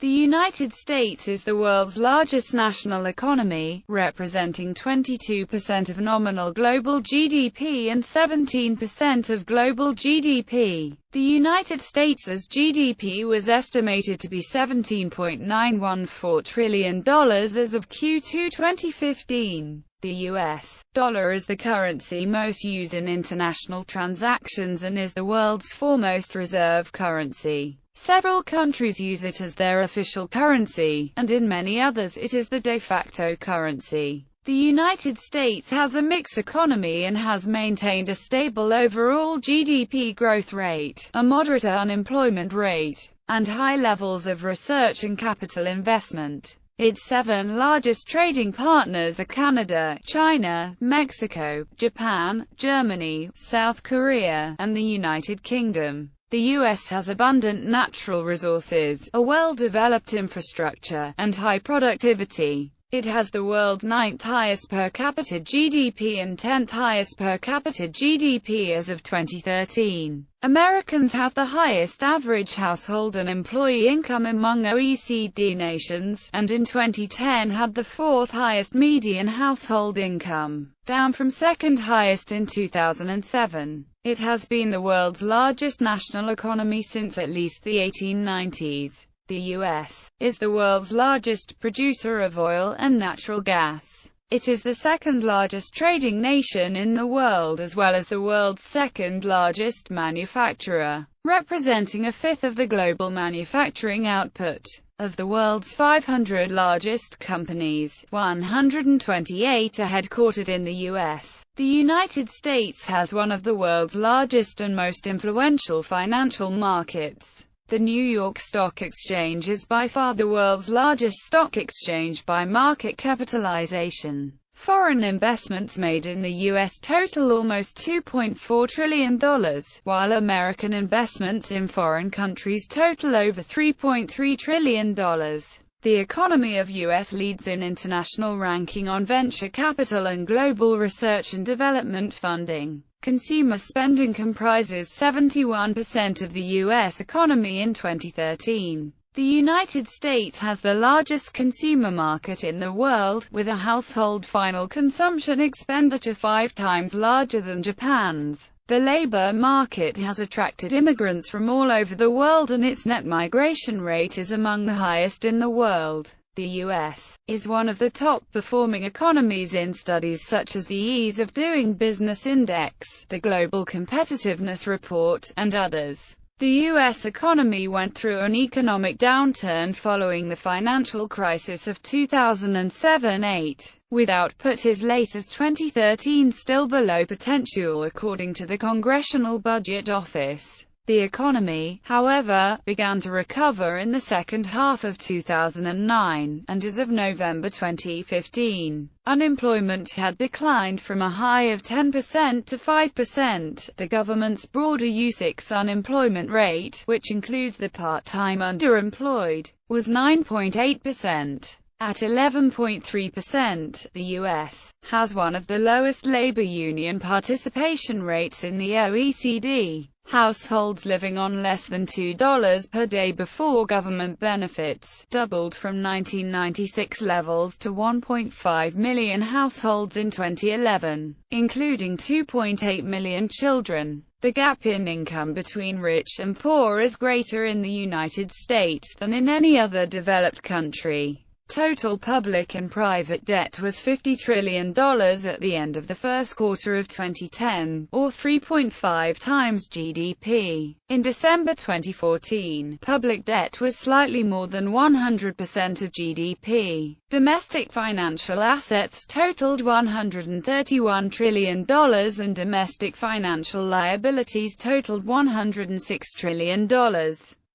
The United States is the world's largest national economy, representing 22% of nominal global GDP and 17% of global GDP. The United States' GDP was estimated to be $17.914 trillion as of Q2 2015. The US dollar is the currency most used in international transactions and is the world's foremost reserve currency. Several countries use it as their official currency, and in many others it is the de facto currency. The United States has a mixed economy and has maintained a stable overall GDP growth rate, a moderate unemployment rate, and high levels of research and capital investment. Its 7 largest trading partners are Canada, China, Mexico, Japan, Germany, South Korea, and the United Kingdom. The U.S. has abundant natural resources, a well-developed infrastructure, and high productivity. It has the world's 9th highest per capita GDP and 10th highest per capita GDP as of 2013. Americans have the highest average household and employee income among OECD nations, and in 2010 had the 4th highest median household income, down from 2nd highest in 2007. It has been the world's largest national economy since at least the 1890s. The U.S. is the world's largest producer of oil and natural gas. It is the 2nd largest trading nation in the world as well as the world's 2nd largest manufacturer, representing a fifth of the global manufacturing output. Of the world's 500 largest companies, 128 are headquartered in the U.S. The United States has one of the world's largest and most influential financial markets. The New York Stock Exchange is by far the world's largest stock exchange by market capitalization. Foreign investments made in the U.S. total almost $2.4 trillion, while American investments in foreign countries total over $3.3 trillion. The economy of U.S. leads in international ranking on venture capital and global research and development funding. Consumer spending comprises 71% of the U.S. economy in 2013. The United States has the largest consumer market in the world, with a household final consumption expenditure 5 times larger than Japan's. The labor market has attracted immigrants from all over the world and its net migration rate is among the highest in the world. The U.S. is one of the top-performing economies in studies such as the Ease of Doing Business Index, the Global Competitiveness Report, and others. The U.S. economy went through an economic downturn following the financial crisis of 2007-08, with output as late as 2013 still below potential according to the Congressional Budget Office. The economy, however, began to recover in the second half of 2009, and as of November 2015, unemployment had declined from a high of 10% to 5%. The government's broader U6 unemployment rate, which includes the part-time underemployed, was 9.8%. At 11.3%, the U.S. has one of the lowest labor union participation rates in the OECD. Households living on less than $2 per day before government benefits doubled from 1996 levels to 1.5 million households in 2011, including 2.8 million children. The gap in income between rich and poor is greater in the United States than in any other developed country. Total public and private debt was $50 trillion at the end of the first quarter of 2010, or 3.5 times GDP. In December 2014, public debt was slightly more than 100% of GDP. Domestic financial assets totaled $131 trillion and domestic financial liabilities totaled $106 trillion.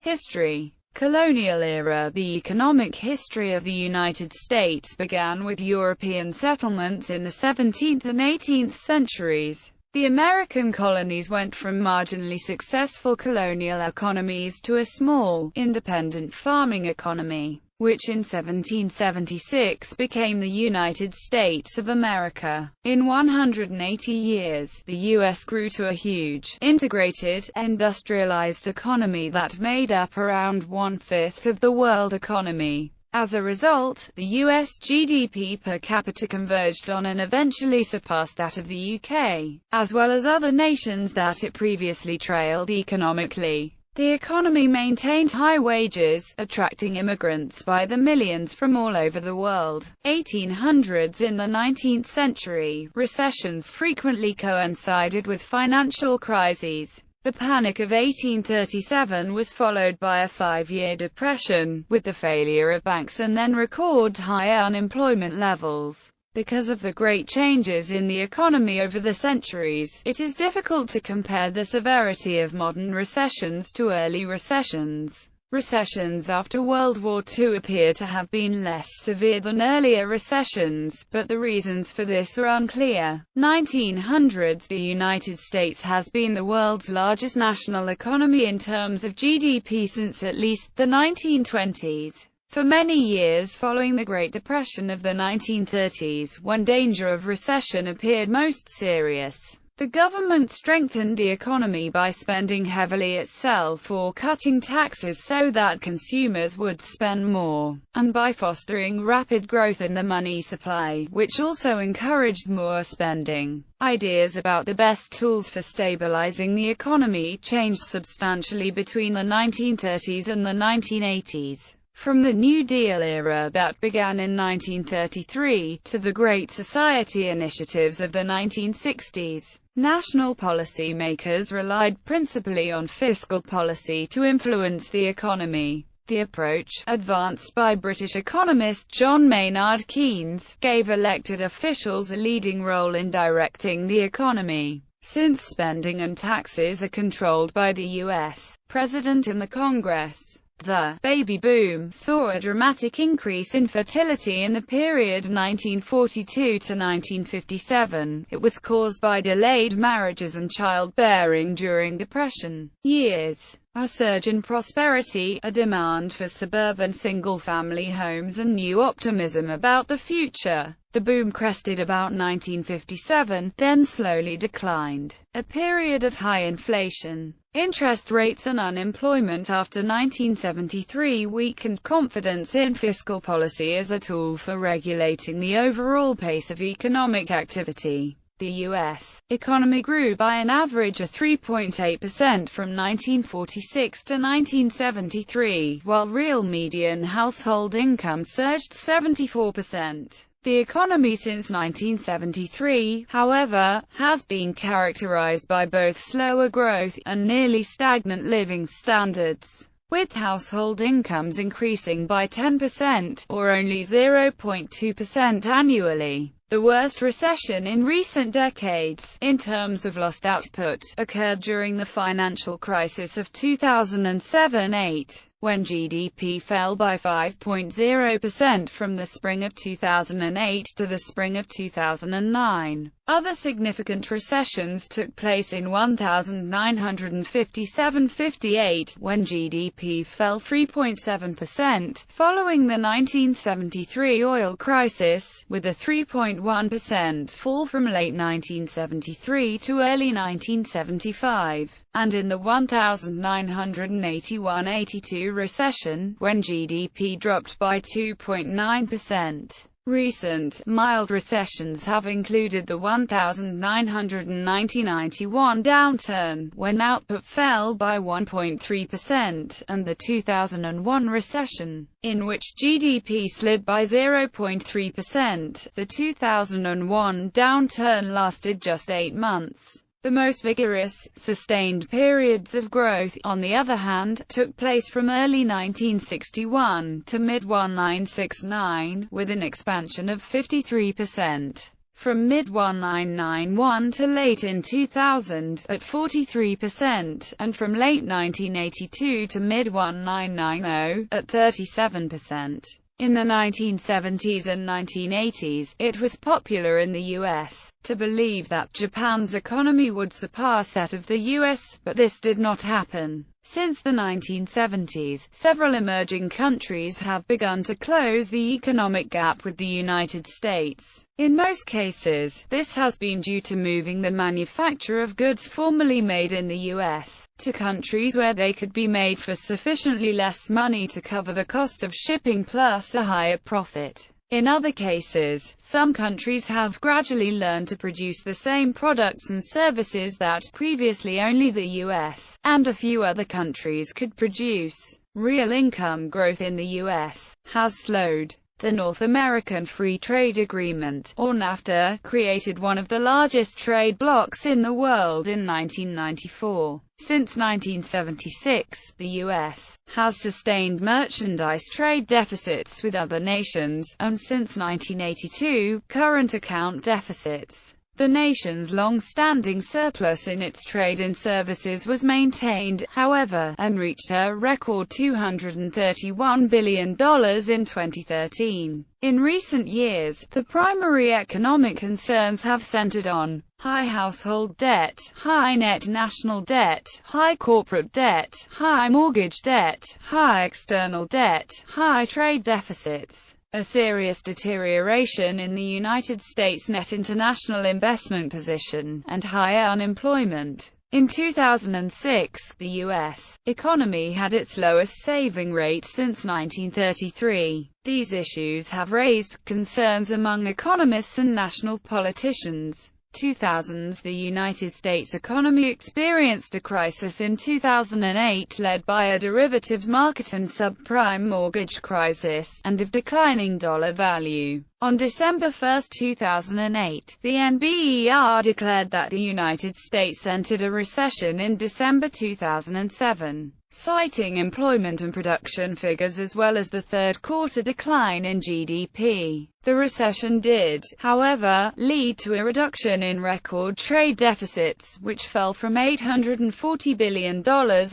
History. Colonial era. The economic history of the United States began with European settlements in the 17th and 18th centuries. The American colonies went from marginally successful colonial economies to a small, independent farming economy. which in 1776 became the United States of America. In 180 years, the U.S. grew to a huge, integrated, industrialized economy that made up around one-fifth of the world economy. As a result, the U.S. GDP per capita converged on and eventually surpassed that of the UK, as well as other nations that it previously trailed economically. The economy maintained high wages, attracting immigrants by the millions from all over the world. 1800s. In the 19th century, recessions frequently coincided with financial crises. The Panic of 1837 was followed by a 5-year depression, with the failure of banks and then record high unemployment levels. Because of the great changes in the economy over the centuries, it is difficult to compare the severity of modern recessions to early recessions. Recessions after World War II appear to have been less severe than earlier recessions, but the reasons for this are unclear. 1900s. The United States has been the world's largest national economy in terms of GDP since at least the 1920s. For many years following the Great Depression of the 1930s, when danger of recession appeared most serious, the government strengthened the economy by spending heavily itself or cutting taxes so that consumers would spend more, and by fostering rapid growth in the money supply, which also encouraged more spending. Ideas about the best tools for stabilizing the economy changed substantially between the 1930s and the 1980s. From the New Deal era that began in 1933, to the Great Society initiatives of the 1960s, national policy-makers relied principally on fiscal policy to influence the economy. The approach, advanced by British economist John Maynard Keynes, gave elected officials a leading role in directing the economy. Since spending and taxes are controlled by the U.S. President and the Congress, the baby boom saw a dramatic increase in fertility in the period 1942 to 1957. It was caused by delayed marriages and childbearing during Depression years. A surge in prosperity, a demand for suburban single-family homes and new optimism about the future. The boom crested about 1957, then slowly declined. A period of high inflation, interest rates and unemployment after 1973 weakened confidence in fiscal policy as a tool for regulating the overall pace of economic activity. The U.S. economy grew by an average of 3.8% from 1946 to 1973, while real median household income surged 74%. The economy since 1973, however, has been characterized by both slower growth and nearly stagnant living standards, with household incomes increasing by 10%, or only 0.2% annually. The worst recession in recent decades, in terms of lost output, occurred during the financial crisis of 2007-08. When GDP fell by 5.0% from the spring of 2008 to the spring of 2009. Other significant recessions took place in 1957-58, when GDP fell 3.7%, following the 1973 oil crisis, with a 3.1% fall from late 1973 to early 1975, and in the 1981-82 recession, when GDP dropped by 2.9%. Recent, mild recessions have included the 1990-91 downturn, when output fell by 1.3%, and the 2001 recession, in which GDP slid by 0.3%. The 2001 downturn lasted just 8 months. The most vigorous, sustained periods of growth, on the other hand, took place from early 1961 to mid-1969, with an expansion of 53%. From mid-1991 to late in 2000, at 43%, and from late 1982 to mid-1990, at 37%. In the 1970s and 1980s, it was popular in the U.S. to believe that Japan's economy would surpass that of the US, but this did not happen. Since the 1970s, several emerging countries have begun to close the economic gap with the United States. In most cases, this has been due to moving the manufacture of goods formerly made in the US to countries where they could be made for sufficiently less money to cover the cost of shipping plus a higher profit. In other cases, some countries have gradually learned to produce the same products and services that previously only the US and a few other countries could produce. Real income growth in the US has slowed. The North American Free Trade Agreement, or NAFTA, created one of the largest trade blocs in the world in 1994. Since 1976, the U.S. has sustained merchandise trade deficits with other nations, and since 1982, current account deficits. The nation's long-standing surplus in its trade and services was maintained, however, and reached a record $231 billion in 2013. In recent years, the primary economic concerns have centered on high household debt, high net national debt, high corporate debt, high mortgage debt, high external debt, high trade deficits, a serious deterioration in the United States net international investment position, and higher unemployment. In 2006, the U.S. economy had its lowest saving rate since 1933. These issues have raised concerns among economists and national politicians. 2000s The United States economy experienced a crisis in 2008 led by a derivatives market and subprime mortgage crisis, and of declining dollar value. On December 1, 2008, the NBER declared that the United States entered a recession in December 2007. Citing employment and production figures as well as the third-quarter decline in GDP. The recession did, however, lead to a reduction in record trade deficits, which fell from $840 billion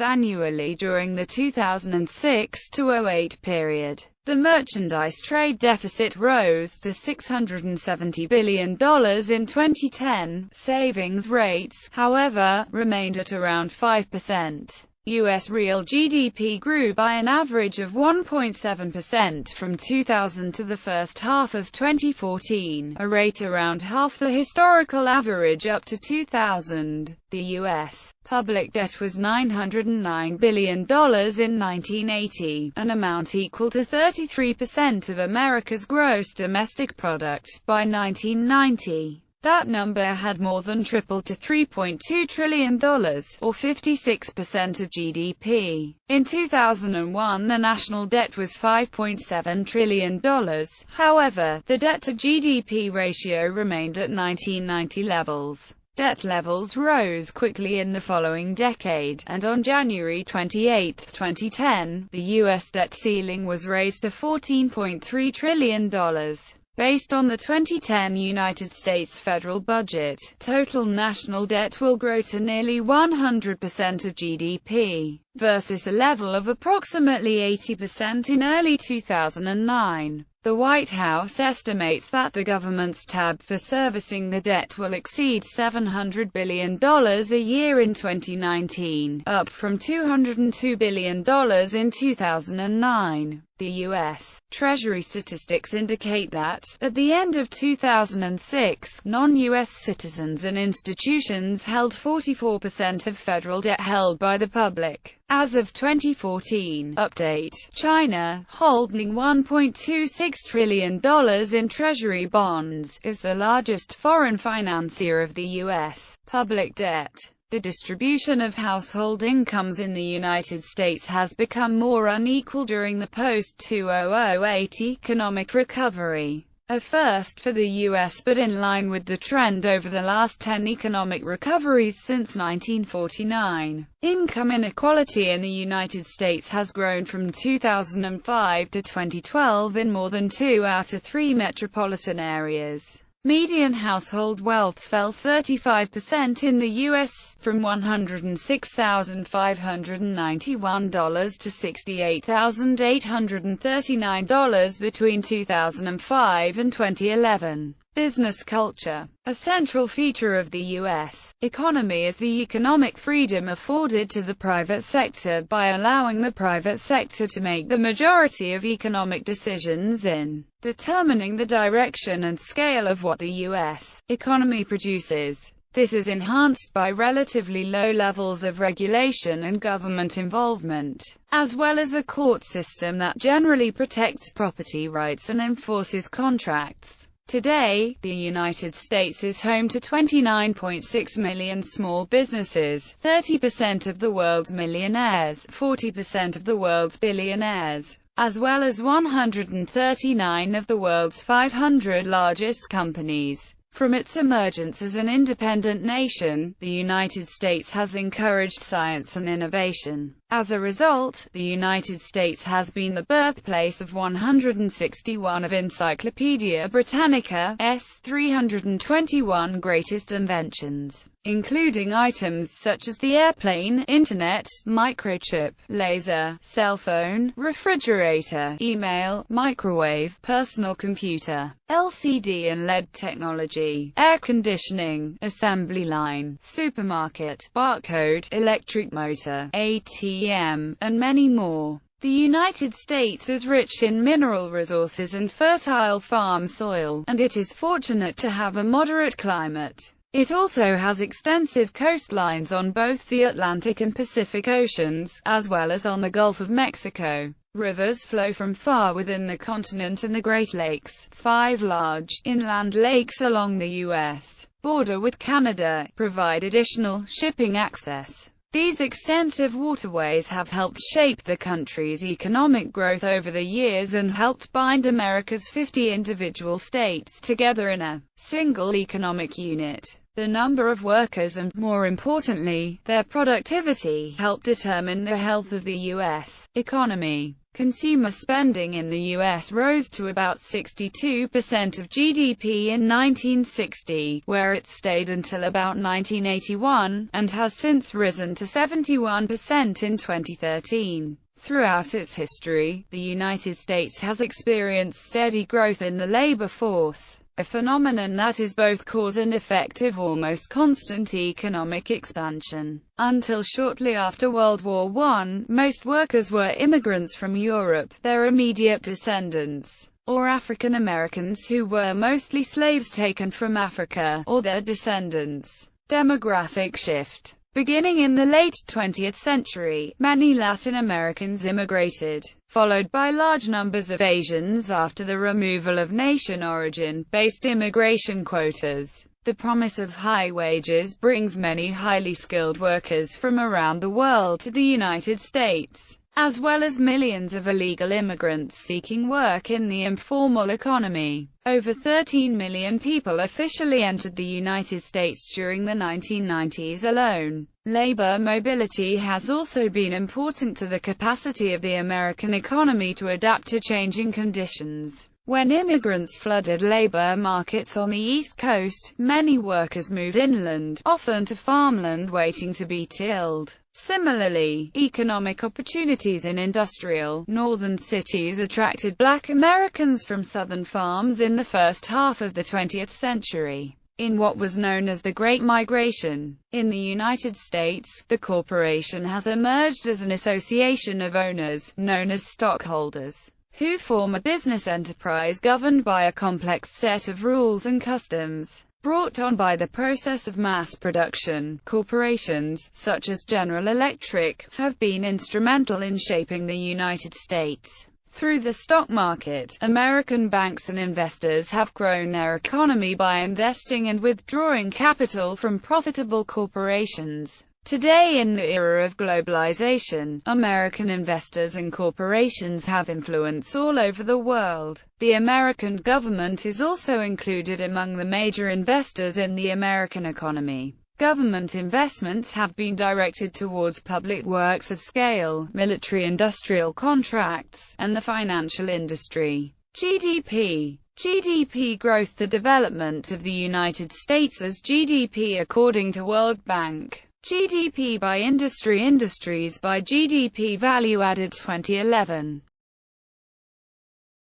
annually during the 2006-08 period. The merchandise trade deficit rose to $670 billion in 2010. Savings rates, however, remained at around 5%. U.S. real GDP grew by an average of 1.7% from 2000 to the first half of 2014, a rate around half the historical average up to 2000. The U.S. public debt was $909 billion in 1980, an amount equal to 33% of America's gross domestic product. By 1990, that number had more than tripled to $3.2 trillion, or 56% of GDP. In 2001, the national debt was $5.7 trillion. However, the debt-to-GDP ratio remained at 1990 levels. Debt levels rose quickly in the following decade, and on January 28, 2010, the U.S. debt ceiling was raised to $14.3 trillion. Based on the 2010 United States federal budget, total national debt will grow to nearly 100% of GDP, versus a level of approximately 80% in early 2009. The White House estimates that the government's tab for servicing the debt will exceed $700 billion a year in 2019, up from $202 billion in 2009. The U.S. Treasury statistics indicate that, at the end of 2006, non-U.S. citizens and institutions held 44% of federal debt held by the public. As of 2014 update, China, holding $1.26 trillion in Treasury bonds, is the largest foreign financier of the U.S. public debt. The distribution of household incomes in the United States has become more unequal during the post-2008 economic recovery. A first for the U.S. but in line with the trend over the last 10 economic recoveries since 1949. Income inequality in the United States has grown from 2005 to 2012 in more than 2 out of 3 metropolitan areas. Median household wealth fell 35% in the U.S., from $106,591 to $68,839 between 2005 and 2011. Business culture. A central feature of the U.S. economy is the economic freedom afforded to the private sector by allowing the private sector to make the majority of economic decisions in determining the direction and scale of what the U.S. economy produces. This is enhanced by relatively low levels of regulation and government involvement, as well as a court system that generally protects property rights and enforces contracts. Today, the United States is home to 29.6 million small businesses, 30% of the world's millionaires, 40% of the world's billionaires, as well as 139 of the world's 500 largest companies. From its emergence as an independent nation, the United States has encouraged science and innovation. As a result, the United States has been the birthplace of 161 of Encyclopedia Britannica's 321 greatest inventions, including items such as the airplane, internet, microchip, laser, cell phone, refrigerator, email, microwave, personal computer, LCD and LED technology, air conditioning, assembly line, supermarket, barcode, electric motor, ATM, and many more. The United States is rich in mineral resources and fertile farm soil, and it is fortunate to have a moderate climate. It also has extensive coastlines on both the Atlantic and Pacific Oceans, as well as on the Gulf of Mexico. Rivers flow from far within the continent and the Great Lakes, 5 large, inland lakes along the U.S. border with Canada, provide additional shipping access. These extensive waterways have helped shape the country's economic growth over the years and helped bind America's 50 individual states together in a single economic unit. The number of workers and, more importantly, their productivity help determine the health of the U.S. economy. Consumer spending in the U.S. rose to about 62% of GDP in 1960, where it stayed until about 1981, and has since risen to 71% in 2013. Throughout its history, the United States has experienced steady growth in the labor force, a phenomenon that is both cause and effect of almost constant economic expansion. Until shortly after World War I, most workers were immigrants from Europe, their immediate descendants, or African Americans who were mostly slaves taken from Africa, or their descendants. Demographic shift. Beginning in the late 20th century, many Latin Americans immigrated, followed by large numbers of Asians after the removal of nation origin-based immigration quotas. The promise of high wages brings many highly skilled workers from around the world to the United States, as well as millions of illegal immigrants seeking work in the informal economy. Over 13 million people officially entered the United States during the 1990s alone. Labor mobility has also been important to the capacity of the American economy to adapt to changing conditions. When immigrants flooded labor markets on the East Coast, many workers moved inland, often to farmland waiting to be tilled. Similarly, economic opportunities in industrial, northern cities attracted Black Americans from southern farms in the first half of the 20th century. In what was known as the Great Migration, in the United States, the corporation has emerged as an association of owners, known as stockholders, who form a business enterprise governed by a complex set of rules and customs, brought on by the process of mass production. Corporations, such as General Electric, have been instrumental in shaping the United States. Through the stock market, American banks and investors have grown their economy by investing and withdrawing capital from profitable corporations. Today, in the era of globalization, American investors and corporations have influence all over the world. The American government is also included among the major investors in the American economy. Government investments have been directed towards public works of scale, military-industrial contracts, and the financial industry. GDP. GDP growth. The development of the United States as GDP according to World Bank. GDP by industry. Industries by GDP value added 2011.